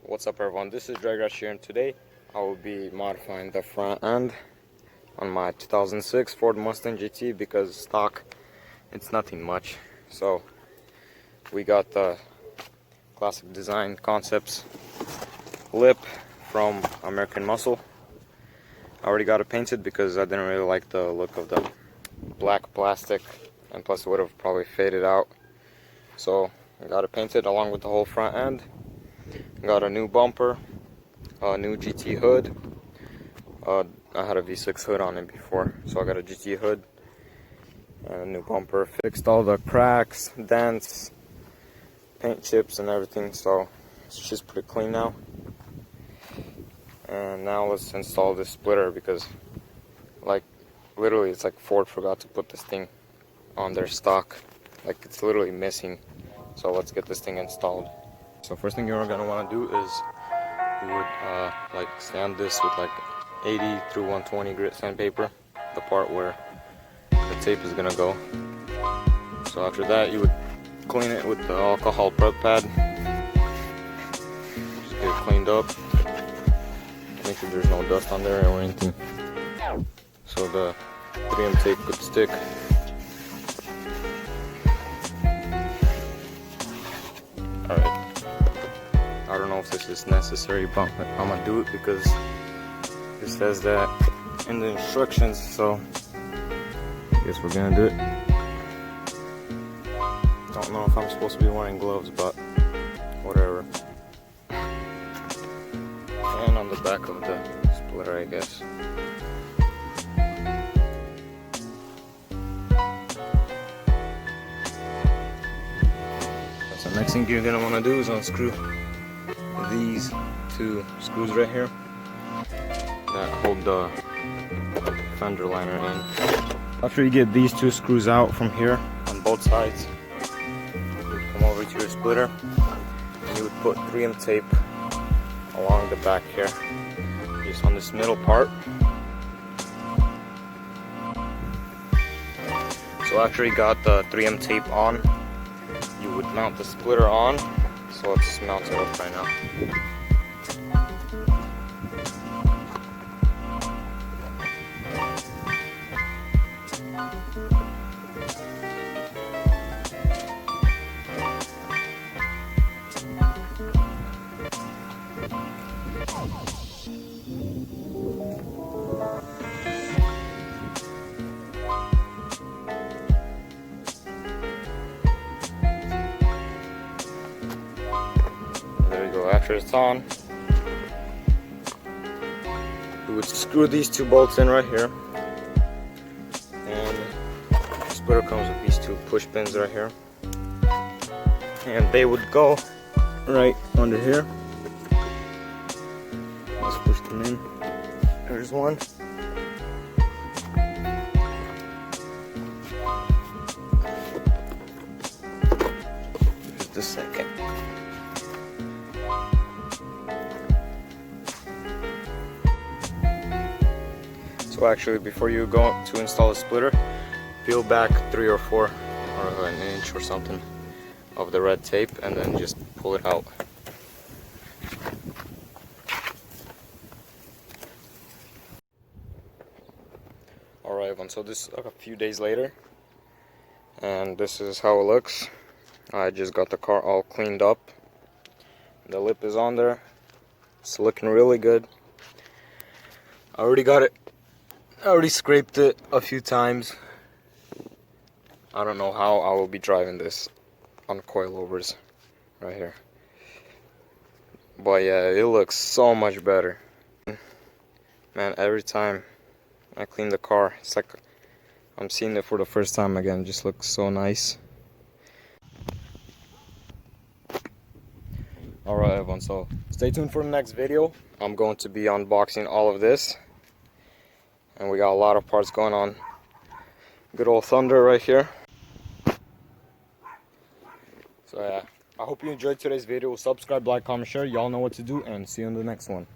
What's up everyone, this is Drag here, and today I will be modifying the front end on my 2006 Ford Mustang GT because stock, it's nothing much. So we got the classic design concepts lip from American Muscle. I already got it painted because I didn't really like the look of the black plastic, and plus it would have probably faded out. So I got it painted along with the whole front end. Got a new bumper, a new GT hood. I had a V6 hood on it before, so I got a GT hood and a new bumper. Fixed all the cracks, dents, paint chips and everything, so it's just pretty clean now. And now let's install this splitter because, like, literally it's like Ford forgot to put this thing on their stock. Like, it's literally missing. So let's get this thing installed. So first thing you're gonna want to do is you would like sand this with like 80 through 120 grit sandpaper, the part where the tape is gonna go. So after that you would clean it with the alcohol prep pad. Just get it cleaned up. Make sure there's no dust on there or anything. So the 3M tape could stick. Alright. I don't know if this is necessary, but I'm gonna do it because it says that in the instructions, so I guess we're gonna do it. Don't know if I'm supposed to be wearing gloves, but whatever. And on the back of the splitter, I guess. So next thing you're gonna want to do is unscrew these two screws right here that hold the fender liner in. After you get these two screws out from here on both sides, you would come over to your splitter and you would put 3M tape along the back here, just on this middle part. So after you got the 3M tape on, you would mount the splitter on. So let's mount it up right now. After it's on, we would screw these two bolts in right here, and the splitter comes with these two push pins right here, and they would go right under here. Let's push them in. There's one. Here's the second. So actually, before you go to install the splitter, peel back 3 or 4 or an inch or something of the red tape and then just pull it out. Alright everyone, so this is like a few days later and this is how it looks. I just got the car all cleaned up. The lip is on there. It's looking really good. I already scraped it a few times. I don't know how I will be driving this on coilovers right here. But yeah, it looks so much better. Man, every time I clean the car, it's like I'm seeing it for the first time again. It just looks so nice. Alright everyone, so stay tuned for the next video. I'm going to be unboxing all of this. And we got a lot of parts going on. Good old Thunder right here. So yeah, I hope you enjoyed today's video. Subscribe, like, comment, share. Y'all know what to do, and see you in the next one.